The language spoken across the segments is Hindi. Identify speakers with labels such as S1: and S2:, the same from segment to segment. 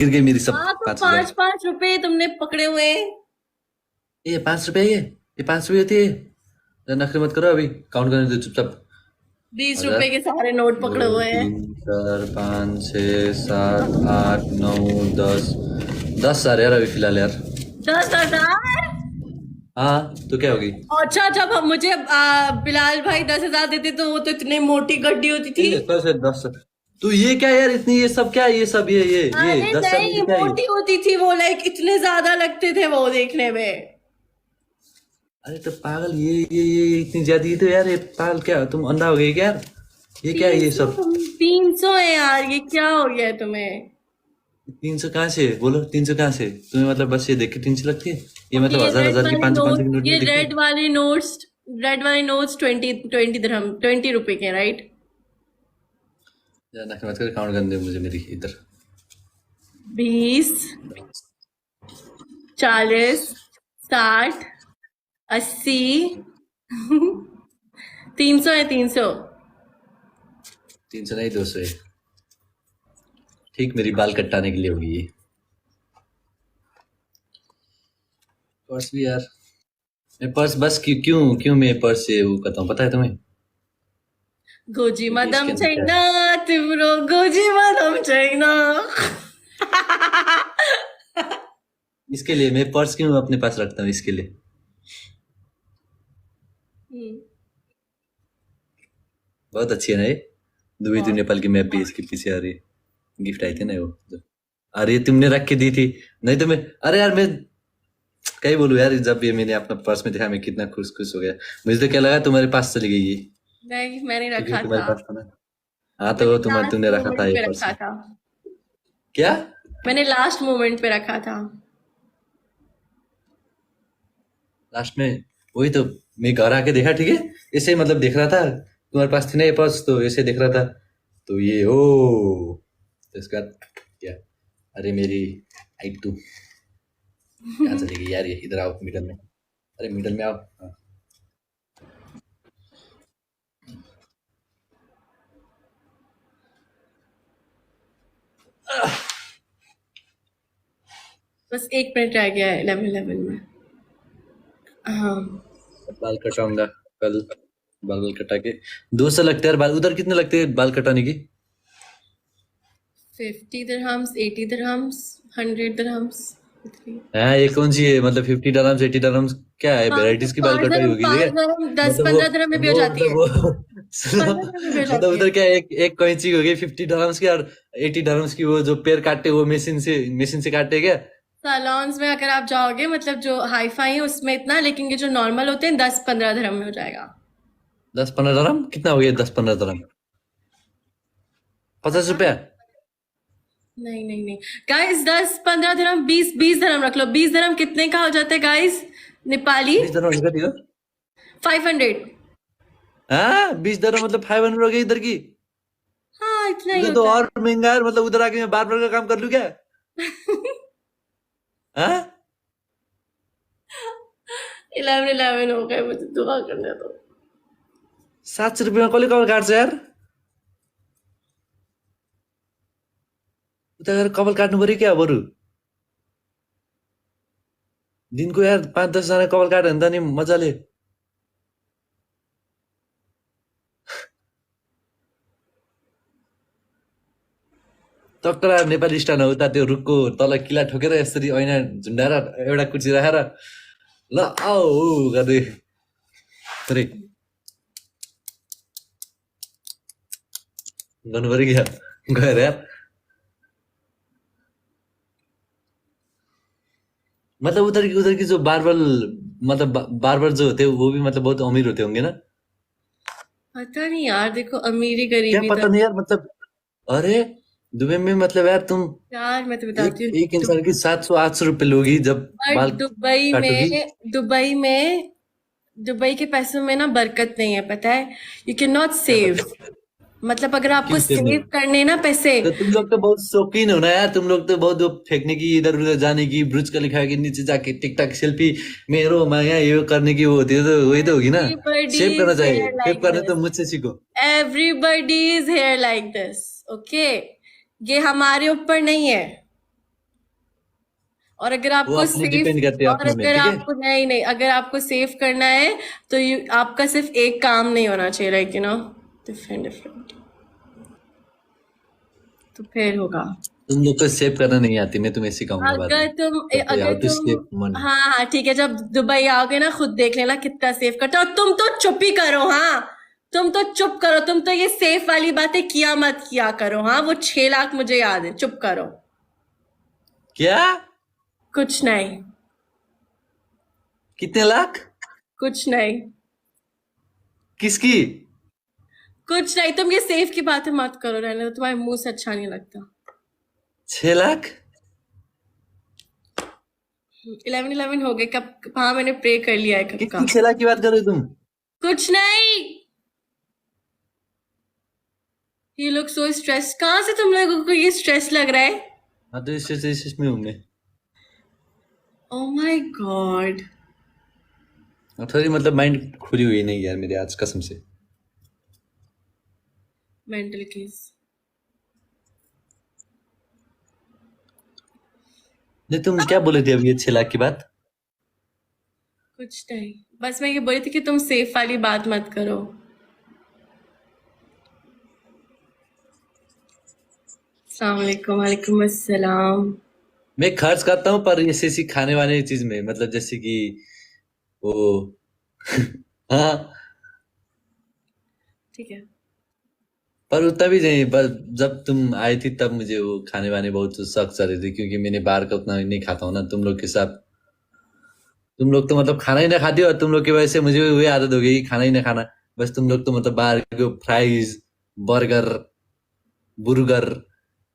S1: गिर गई मेरी सब
S2: हाँ तो
S1: 5,000।
S2: 5-5 रुपए तुमने पकड़े हुए।
S1: ये 5 रुपए, ये 5 रुपए होती है। जरा नखरे मत करो, अभी काउंट करने दो चुपचाप।
S2: 20 रुपए
S1: हजार,
S2: के सारे नोट
S1: दो,
S2: पकड़े हुए हैं।
S1: 3, 4, 5, 6, 7, 8, 9, 10। 10 हजार यार अभी फिलहाल यार।
S2: 10,000।
S1: हाँ तो क्या होगी?
S2: अच्छा जब हम मुझे बिलाल भाई 10,000 देते तो वो तो इतनी मोटी गड्डी होती थी।
S1: ये 10 तो ये क्या यार, इतनी ये सब क्या, ये सब ये
S2: अरे
S1: 10 हजार
S2: नहीं,
S1: की क्या ये?
S2: मोटी होती थी वो, लाइक इतने ज्यादा लगते थे वो देखने में।
S1: अरे तो पागल, ये इतनी ज्यादा, ये तो यार, ये पागल क्या तुम अंधा हो गए क्या यार? ये क्या है
S2: तीन
S1: ये
S2: सौ
S1: सब?
S2: 300 है यार, ये क्या हो गया है तुम्हें?
S1: 300 कहाँ से बोलो, 300 कहाँ से तुम्हें, मतलब बस ये देख के 300 लगती है? ये
S2: ओके,
S1: मतलब
S2: ये
S1: हजार
S2: रेड
S1: हजार की
S2: वाली
S1: 500 500
S2: नोट,
S1: की नोट
S2: ये
S1: नहीं दिखती?
S2: रेड वाली नोट्स 20 20 दिरहम 20 रुपए के, राइट?
S1: ज्यादा मत कर, काउंट करने दे मुझे मेरी इधर।
S2: 20, 40, 60, 80। 300 है, 300।
S1: 300 नहीं, 200 है। ठीक मेरी बाल कटाने के लिए होगी ये। पर्स भी यार, मैं पर्स बस क्यों क्यों क्यों मैं पर्स से वो करता हूँ पता है तुम्हें?
S2: गोजी
S1: क्योंकि इसके
S2: मदम
S1: अंदर क्या
S2: चाइना,
S1: है?
S2: तिम्रो गोजी मदम चाइना।
S1: इसके लिए मैं पर्स क्यों अपने पास रखता हूँ, इसके लिए। बहुत अच्छी है ना ये। दुबई टू
S2: बहुत।
S1: नेपाल की मैप भी इसके पीछे आ रही है। गिफ्ट आई थी ना वो जो। अरे तुमने रख के दी थी। नहीं तो मैं, अरे यार मैं कहीं बोलूं यार, जब ये मैंने अपना पर्स में देखा मैं कितना खुश खुश हो गया। मुझे तो क्या लगा तुम्हारे पास चली गई ये,
S2: नहीं, मैंने
S1: क्योंकि
S2: रखा
S1: तुम्हारे
S2: था।
S1: पास था ना। हाँ तो
S2: मैंने
S1: तुम्हारे
S2: लास्ट
S1: तुमने रखा था
S2: मोमेंट
S1: ये
S2: पे
S1: पर्स
S2: रखा
S1: में।
S2: था।
S1: क्या?
S2: मैंने लास्ट मोमेंट पे रखा था।
S1: लास्ट में? वही तो, मैं घर आके देखा, ठीक है, ऐसे मतलब देख रहा था तुम्हारे पास थी ना ये पर्स, तो ऐसे देख रहा था। तो ये ओ, तो इसका क्या? अरे मेरी हाइट तू कहाँ चली गई यार, ये इधर आओ मिडल में। अरे मिडल में आओ, हाँ।
S2: बस 1 मिनट रह गया है लेवल लेवल में। हाँ।
S1: बाल कटाऊंगा कल। बाल कटा के 200 लगते हैं यार बाल, उधर कितने लगते हैं बाल कटाने की?
S2: 50 दिरहम्स, 80 दिरहम्स, 100 दिरहम्स।
S1: हाँ ये कौन सी है, मतलब 50 डरम्स 80 डरम्स क्या है,
S2: पाँच
S1: वेराइटीज की बाल
S2: पाँच
S1: कटाई
S2: दरम
S1: होगी ठीक है?
S2: 5 दरम, दस
S1: मतलब वो
S2: 15 दिरहम में भी हो
S1: वो
S2: जाती
S1: मतलब
S2: है।
S1: वो सुनो,
S2: 15 दिरहम में भी हो
S1: मतलब
S2: जाती है।
S1: उधर क्या है, एक एक कैंची होगी 50 डरम्स की और 80 डरम्स की, वो जो पेड़ काटते वो मशीन से काटते क्या?
S2: सैलॉन्स में अगर आप जाओगे, मतलब जो हाई फाई है उसमें इतना, लेकिन ये जो नॉर्मल होते हैं 10-15 दिरहम में हो जाएगा।
S1: 10 15 डरम कितना हो गया, 10 15 डरम? 50 रुपया?
S2: नहीं नहीं नहीं गाइस, 10-15 दिरहम, 20-20 दिरहम रख लो। 20 दिरहम कितने का हो जाता है गाइस, नेपाली?
S1: 20 डरम निकल दियो।
S2: 500।
S1: हाँ 20 डरम मतलब 500 हो गई इधर की।
S2: हाँ, इतना ही
S1: उधर तो
S2: होता
S1: और महंगा है, मतलब उधर आके मैं बार बार का काम कर लूं क्या?
S2: है।
S1: हाँ
S2: 11-11 हो गए, मुझे दुआ करने दो।
S1: 700 रुपये में कसले कपाल काट्छ यार? उता गएर कपाल काट्नु पर्यो क्या बरु? दिनको यार 5 10 जना कपाल काट्यो भने त नि मजाले। टक्कर आएर नेपाली स्टाइलमा उता त्यो रुखको तल किला ठोकेर यसरी ऐना झुन्डाएर एउटा कुर्सी राखेर ल आओ गर्दै अरे गर्नु पर्यो क्या गएर यार? मतलब उधर की जो बार्बर, मतलब बार्बर जो होते वो भी मतलब बहुत अमीर होते होंगे ना?
S2: पता नहीं यार, देखो अमीरी
S1: क्या
S2: गरीबी तो।
S1: पता नहीं यार, मतलब अरे दुबई में मतलब यार तुम
S2: यार मैं तो बताती
S1: एक
S2: हूँ।
S1: एक इंसान की 700 800 रुपए लोगी जब
S2: बट
S1: बाल काटोगी।
S2: दुबई के पैसों में ना बरकत नहीं है, पता है? यू कैन नॉट
S1: क्या
S2: सेव।
S1: मतलब?
S2: मतलब अगर आपको
S1: क्यों सेव नहीं?
S2: सेव करने ना पैसे।
S1: तो तुम लोग तो बहुत शौकीन हो ना यार, तुम लोग तो बहुत वो फेंकने की, इधर उधर जाने की, ब्रुज खलीफा के नीचे जाके टिकटॉक सेल्फी मेरो मैं यहाँ ये करने की, वो होती है तो वही तो होगी ना।
S2: एवरीबडी
S1: सेव करना
S2: इज
S1: चाहिए,
S2: हेयर
S1: सेव
S2: लाइक
S1: करने तो
S2: दिस।
S1: मुझसे सीखो।
S2: Everybody is here like this. Okay, ये हमारे ऊपर नहीं है। और अगर
S1: वो
S2: आपको
S1: अपने
S2: सेफ
S1: डिपेंड करते हैं
S2: और
S1: अपने में,
S2: अगर
S1: ठीक है।
S2: आपको नहीं नहीं अगर आपको सेफ करना है तो आपका सिर्फ एक काम नहीं होना चाहिए, लाइक डिफरेंट डिफरेंट, तो फिर होगा।
S1: तुम लोग को सेव करना नहीं आती, मैं तुम्हें सिखाऊंगा बाद में। सबको हाउ
S2: अगर
S1: टू
S2: तुम
S1: सेव मनी।
S2: हाँ हाँ ठीक है, जब दुबई आओगे ना खुद देख लेना कितना सेफ करते हो। और तुम तो चुप ही करो, हाँ तुम तो चुप करो, तुम तो ये सेफ वाली बातें किया मत किया करो। हाँ वो 6 लाख मुझे याद है, चुप करो।
S1: क्या?
S2: कुछ नहीं,
S1: कितने लाख?
S2: कुछ नहीं,
S1: किसकी?
S2: कुछ नहीं। तुम ये सेफ की बातें मत करो, रहने दो, तुम्हारे मुंह से अच्छा नहीं लगता।
S1: 6 लाख?
S2: 11-11 हो गए कब? हाँ मैंने प्रे कर लिया है कब का।
S1: किसकी 6 लाख की बात कर रहे हो तुम?
S2: कुछ नहीं। ये लोग सो स्ट्रेस, कहाँ से तुम लोगों को ये स्ट्रेस लग रहा है?
S1: हाँ तो इस में हूँ मैं।
S2: Oh my God.
S1: और थोड़ी मतलब माइंड खुली हुई नहीं यार मेरे आज, कसम से।
S2: Mental case.
S1: नहीं तुम क्या बोले थे अभी ये 6 लाख की बात?
S2: कुछ नहीं, बस मैं ये बोली थी कि तुम सेफ वाली बात मत करो। अस्सलाम वालेकुम। वालेकुम अस्सलाम।
S1: मैं खर्च करता हूँ पर ऐसी ऐसी खाने वाने चीज में, मतलब जैसे कि वो हाँ।
S2: ठीक है।
S1: पर उतना भी नहीं, पर जब तुम आई थी तब मुझे वो खाने वाने बहुत सख्त चल रहे थे, क्योंकि मैंने बाहर का उतना नहीं खाता हूँ ना तुम लोग के साथ। तुम लोग तो मतलब खाना ही ना खाती हो, और तुम लोग की वजह से मुझे वही आदत हो गई खाना ही ना खाना। बस तुम लोग तो मतलब बाहर के फ्राइज, बर्गर, बुर्गर,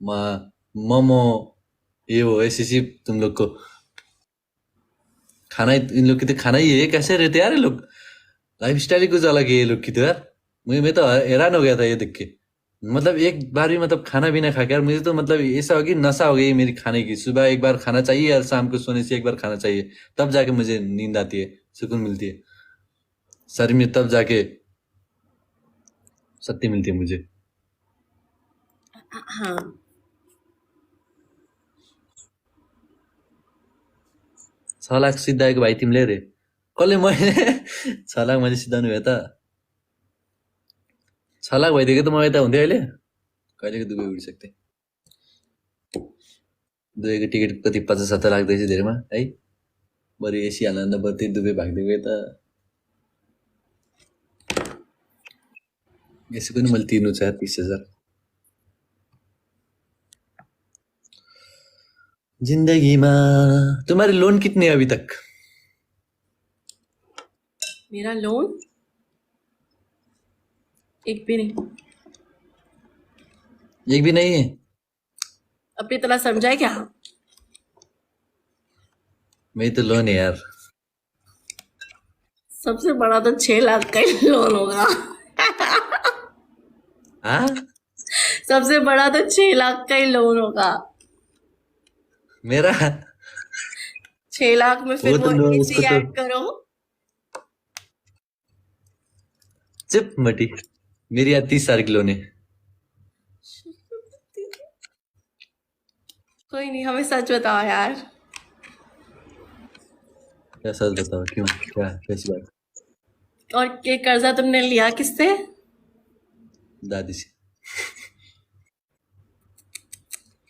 S1: मोमो, ये वो ऐसी सी तुम लोग को खाना इन लोग की तो खाना ही है। कैसे रहते यार ये लोग? लाइफ स्टाइल ही कुछ अलग है ये लोग की तो यार। मैं तो हैरान हो गया था ये देख के। मतलब एक बार भी मतलब खाना भी ना खा के यार, मुझे तो मतलब ऐसा हो गया, नशा हो गई मेरी खाने की। सुबह एक बार खाना चाहिए और शाम को सोने से एक बार खाना चाहिए, तब जाके मुझे नींद आती है, सुकून मिलती है शरीर में, तब जाके शक्ति मिलती है मुझे।
S2: हाँ
S1: 6 लाख सिद्धाएको भाइ तिमीले रे? कसले? मैले 6 लाख मैले सिद्धाउनु भयो त? 6 लाख भइदिएको त म यता हुन्थेँ अहिले, कहिलेको दुबई उडिसक्थेँ। दुबईको टिकट कति 50-70 लाख रहेछ धेरैमा है। बरु एसी हाल्दा बरु त्यही दुबई भागिदिएको यता। यसको नि मैले तिर्नु छ यार 30,000। जिंदगीमा तुम्हारे लोन कितने हैं अभी तक?
S2: मेरा लोन एक भी नहीं।
S1: एक भी नहीं है?
S2: अपनी तरह समझा है क्या?
S1: मेरी तो लोन है यार।
S2: सबसे बड़ा तो 6 लाख का ही लोन होगा।
S1: हाँ
S2: सबसे बड़ा तो 6 लाख का ही लोन होगा।
S1: मेरा
S2: 6 लाख में
S1: वो
S2: फिर
S1: तो
S2: वो
S1: लोन
S2: एसी
S1: उसको तो
S2: ऐड करो।
S1: चुप मटी। मेरी यार 30 साल की लोन है।
S2: कोई नहीं, हमें सच बताओ यार।
S1: क्या सच बताओ, क्यों, क्या, कैसी बात?
S2: और ये कर्जा तुमने लिया किससे?
S1: दादी से।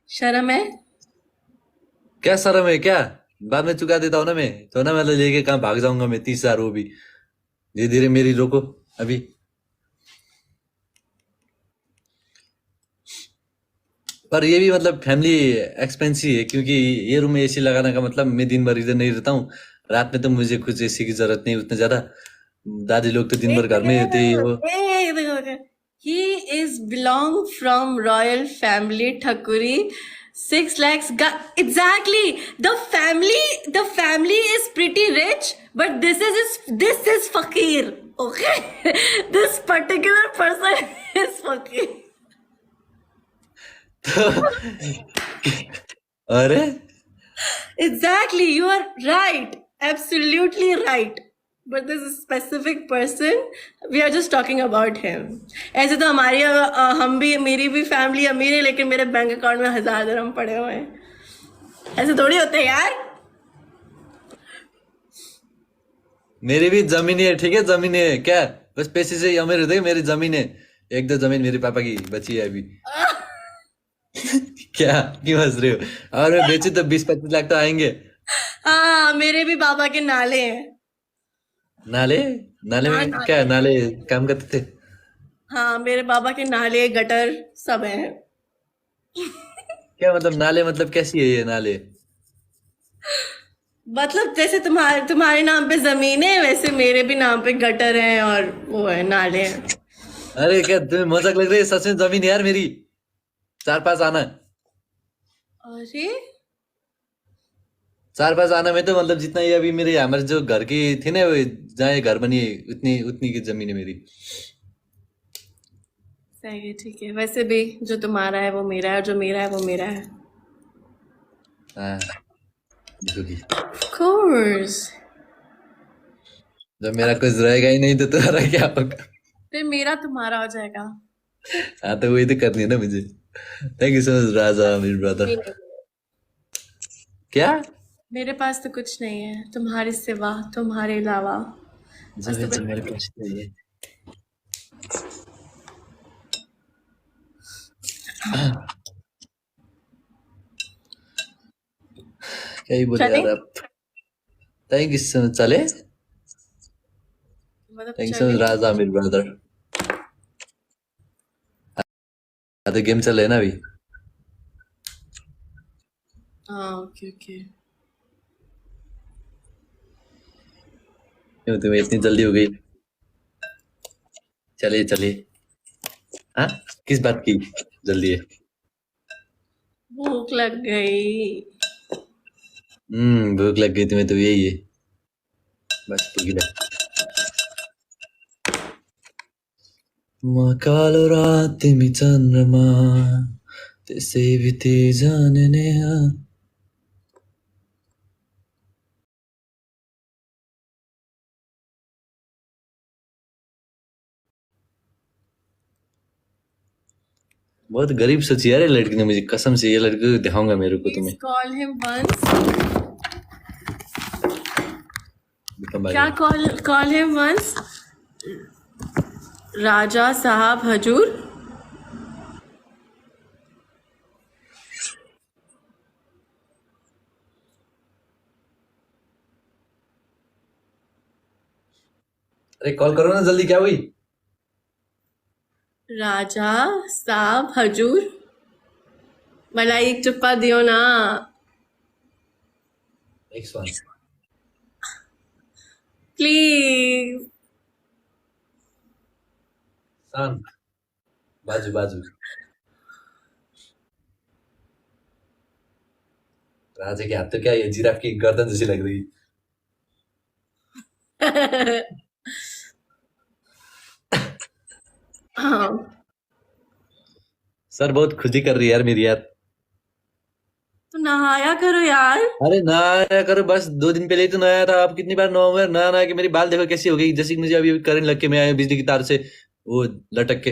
S2: शर्म है?
S1: क्या शर्म है क्या? बाद में चुका देता हूँ ना मैं तो, ना मतलब लेके कहाँ भाग जाऊंगा मैं 30,000 वो भी। धीरे धीरे मेरी रोको अभी। पर ये भी मतलब फैमिली एक्सपेंस ही है, क्योंकि ये रूम में एसी लगाने का मतलब मैं दिन भर इधर नहीं रहता हूँ। रात में तो मुझे कुछ एसी की जरूरत नहीं उतनी ज्यादा। दादी लोग तो दिन भर घर में ही होते हैं वो।
S2: He is belong from royal family Thakuri. 6 lakhs. Exactly. The family is pretty rich, but this is fakir. Okay. This particular person is fakir.
S1: अरे
S2: Exactly. You are right. Absolutely right. But this specific person, we are just talking about him. ऐसे तो हमारी हम भी, मेरी भी फैमिली अमीर है, लेकिन मेरे बैंक अकाउंट में 1000 दिरहम पड़े हुए हैं। ऐसे थोड़ी होते हैं यार।
S1: मेरी भी जमीन है, ठीक है, जमीन है क्या, बस पैसे से ही अमीर होते हैं, मेरी जमीन है, एक दो जमीन मेरे पापा की बची है अभी। क्या क्यों हंस रहे हो, और मैं बेचू तो 20-25 लाख तो आएंगे।
S2: हाँ, मेरे भी बाबा के नाले हैं।
S1: नाले, नाले
S2: हाँ,
S1: में क्या,
S2: नाले।
S1: नाले काम करते थे?
S2: हाँ, मेरे बाबा के नाले गटर सब हैं।
S1: क्या मतलब नाले, मतलब कैसी है ये नाले?
S2: मतलब जैसे तुम्हारे तुम्हारे नाम पे जमीन है, वैसे मेरे भी नाम पे गटर हैं और वो है, नाले हैं।
S1: अरे क्या तुम्हें मजाक लग रही है, सच में जमीन है यार मेरी, 4-5 आना,
S2: अरे
S1: 4-5 आना में तो मतलब जितना ये अभी मेरे हमारे जो घर की थी ना, वो जहाँ ये घर बनी है, उतनी उतनी की जमीन है मेरी।
S2: सही है, ठीक है। वैसे भी जो तुम्हारा है वो मेरा है, और जो मेरा है वो मेरा है।
S1: हाँ, देखोगी,
S2: ऑफ कोर्स।
S1: जब मेरा कुछ रहेगा ही नहीं तो तुम्हारा क्या होगा?
S2: फिर मेरा तुम्हारा हो जाएगा।
S1: हाँ तो वही तो करनी है ना मुझे। थैंक यू सो मच राजा, मेरे ब्रदर।
S2: ये नहीं।
S1: क्या?
S2: मेरे पास तो कुछ नहीं है तुम्हारे सिवा, तुम्हारे अलावा।
S1: जब
S2: बस
S1: ये
S2: तो
S1: जब मेरे
S2: बस।
S1: पास नहीं है, क्या ही बोले
S2: चले
S1: यार आप। थैंक यू सो मच, चले,
S2: मतलब
S1: थैंक यू सो
S2: चले।
S1: मच राजा, मेरे ब्रदर। हाँ तो गेम चल रहा है ना अभी।
S2: हाँ, ओके ओके।
S1: क्यों तुम्हें इतनी जल्दी हो गई? चलिए चलिए। हाँ, किस बात की जल्दी है?
S2: भूख लग गई।
S1: भूख लग गई तुम्हें तो यही है, बस पुगिला। Makalu ratimi chandrama teseviti janeneha। बहुत गरीब सोची यार ये लड़की ने, मुझे कसम से, ये लड़की को दिखाऊंगा मेरे को
S2: प्लीज
S1: तुम्हें।
S2: Call him once.
S1: दिखा
S2: क्या
S1: बाजू।
S2: Call him once? राजा साहब हजूर।
S1: अरे कॉल करो ना जल्दी, क्या हुई?
S2: राजा साहब हजूर। मलाई एक चुप्पा दियो ना।
S1: Next one.
S2: प्लीज।
S1: शांत, बाजू बाजू। राजा के हाथ तो क्या, ये जिराफ की गर्दन जैसी लग रही।
S2: हाँ,
S1: सर बहुत खुशी कर रही है यार मेरी यार।
S2: तो नहाया करो यार।
S1: अरे नहाया करो, बस 2 दिन पहले ही तो नहाया था, अब कितनी बार नहाऊंगा यार, नहा नहा के मेरी बाल देखो कैसी हो गई, जैसे कि मुझे अभी करंट लग के मैं आया बिजली की तार से, वो लटक के।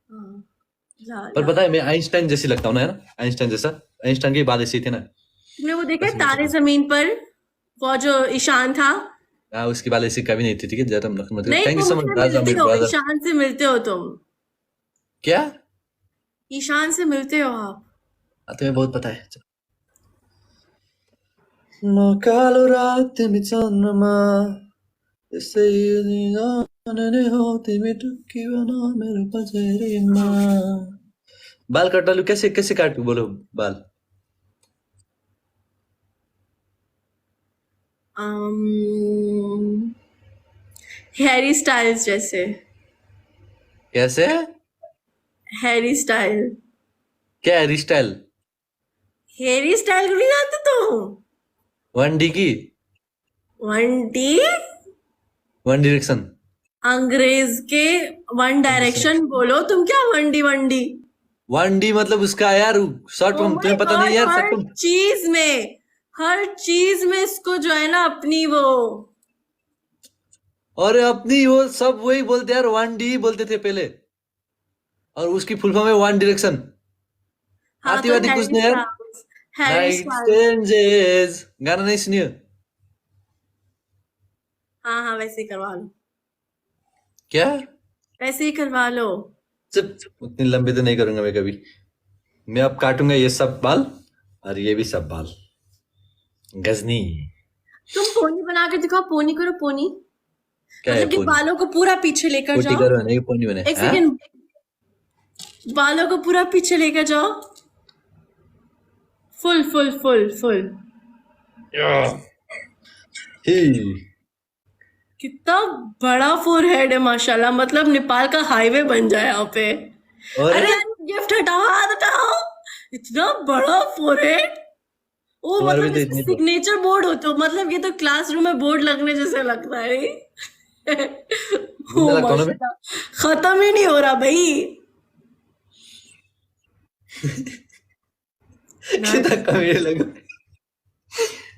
S2: हाँ, ला
S1: पर
S2: ला।
S1: पता है मैं आइंस्टाइन जैसी लगता हूँ ना, है ना, आइंस्टाइन जैसा। आइंस्टाइन के बाल ऐसे ही थे ना।
S2: तुमने वो देखा है
S1: बस
S2: तारे
S1: मुझे,
S2: जमीन पर? वो जो ईशान था।
S1: हाँ उसकी बाल ऐसी कभी नहीं थी, ठीक है, ज्यादा नखर मत करो।
S2: नहीं,
S1: थैंक यू सो मच
S2: तुमसे
S1: राजा,
S2: मिलते
S1: मेरे
S2: हो,
S1: ब्रदर।
S2: ईशान से मिलते हो तुम।
S1: क्या?
S2: ईशान से मिलते हो आप।
S1: हाँ तुम्हें बहुत पता है। Makalu ratimi chandrama teseviti janeneha timituki bana mere pajerima। बाल कटा लूं, कैसे कैसे काटूं, बोलो बाल।
S2: हैरी स्टाइल्स जैसे।
S1: कैसे?
S2: Harry style.
S1: क्या है रिस्टाइल?
S2: हेरी स्टाइल को नहीं जानते तुम?
S1: 1D की,
S2: वन डी।
S1: 1 डायरेक्शन।
S2: अंग्रेज के वन डायरेक्शन बोलो तुम, क्या वन डी?
S1: 1D मतलब उसका यार शॉर्ट
S2: ओ
S1: फॉर्म,
S2: माय
S1: तुम्हें पता नहीं
S2: गॉड,
S1: यार
S2: हर
S1: सब तुम।
S2: चीज में, हर चीज में इसको जो है ना अपनी वो।
S1: और अपनी वो सब वही बोलते यार, 1D बोलते थे पहले, और उसकी फुल फॉर्म है 1 डायरेक्शन।
S2: हाँ, तो
S1: आतिवादी कुछ
S2: हैरी
S1: नहीं यार।
S2: Styles. Harry
S1: night
S2: styles.
S1: Changes, गाना नहीं सुनियो?
S2: हाँ हाँ, वैसे ही करवा लो,
S1: क्या?
S2: वैसे ही करवा लो।
S1: सिर्फ उतनी लंबी तो नहीं करूंगा मैं कभी। मैं अब काटूंगा ये सब बाल और ये भी सब बाल। गजनी।
S2: तुम पोनी बना के दिखाओ, पोनी करो, पोनी।
S1: क्या है
S2: मतलब कि
S1: पोनी?
S2: बालों को पूरा पीछे लेकर
S1: पोटी
S2: जाओ।
S1: करो नहीं पोनी बने
S2: एक
S1: हाँ?
S2: सेकेंड, बालों को पूरा पीछे लेकर जाओ, फुल फुल फुल फुल।
S1: ही।
S2: कितना बड़ा फोरहेड है माशाल्लाह, मतलब नेपाल का हाईवे बन जाए यहाँ पे।
S1: और
S2: अरे यार, गिफ्ट हटाओ, हाथ हटाओ। इतना बड़ा फोरहेड। ओ
S1: तुम्हारे भी
S2: मतलब
S1: तो
S2: इसमें
S1: इतनी तो।
S2: सिग्नेचर बोर्ड हो तो, मतलब ये तो क्लासरूम में बोर्ड लगने जैसे लगता है।
S1: गुंडा
S2: ओ
S1: लगता हूँ ना मैं।
S2: माशाल्लाह, खत्म ही नहीं हो रहा भाई।
S1: कितना कमीने लगा।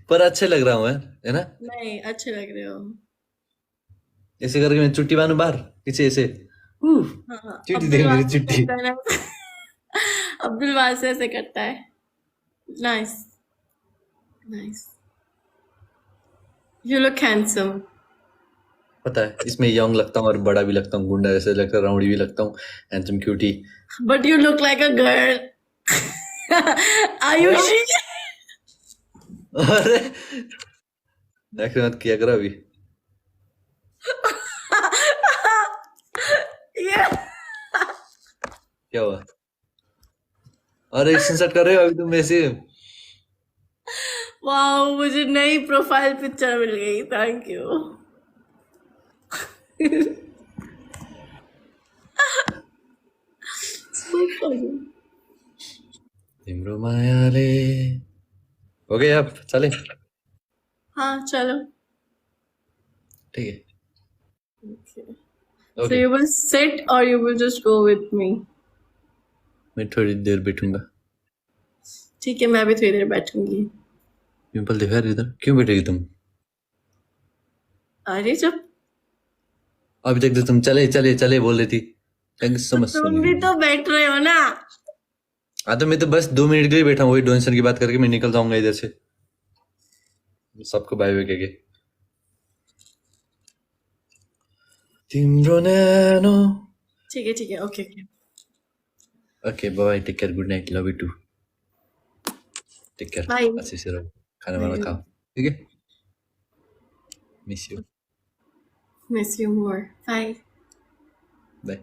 S1: पर अच्छे लग रहा हूँ यार, है ना?
S2: नहीं, अच्छे लग रहे हो।
S1: ऐसे करके मैं चुट्टी बांधू बाहर पीछे ऐसे।
S2: हाँ हाँ,
S1: चुट्टी
S2: अब्दुल
S1: देख मेरी
S2: वासे
S1: चुट्टी।
S2: करता है ना। अब्दुल वासे ऐसे करता है। Nice, nice. You look handsome.
S1: पता है इसमें यंग लगता हूँ और बड़ा भी लगता हूँ, गुंडा जैसे लगता हूँ, राउडी भी लगता हूँ, handsome cutie.
S2: But you look like a girl. Ayushi.
S1: अरे नखरे मत किया करो अभी।
S2: ये
S1: क्या हुआ? अरे स्क्रीनशॉट कर रहे हो अभी तुम ऐसे?
S2: वाओ, मुझे नई प्रोफाइल पिक्चर मिल गई, थैंक यू।
S1: तिम्रो मायाले। हो गया अब चले?
S2: हाँ चलो।
S1: ठीक है।
S2: So
S1: okay
S2: you will sit or you will just go with me?
S1: मैं थोड़ी देर बैठूंगा।
S2: ठीक है, मैं भी थोड़ी देर बैठूंगी।
S1: पिंपल दिखा रही इधर, क्यों बैठेगी तुम?
S2: अरे जब
S1: अभी तक तो तुम चले चले चले बोल रही थी। थैंक यू सो मच
S2: तुम भी तो बैठ रहे हो ना।
S1: हाँ तो मैं तो बस 2 मिनट के लिए बैठा हूँ, वही डोनेशन की बात करके मैं निकल जाऊंगा इधर से। सबको बाय बाय कह के। तिम्रो न्यानो।
S2: ठीक है, okay okay.
S1: Okay bye, take care, good night, love you too. Take care,
S2: bye.
S1: अच्छे से रहो, खाना वाना खाओ, ठीक है? Miss you.
S2: Miss you more, bye.
S1: Bye.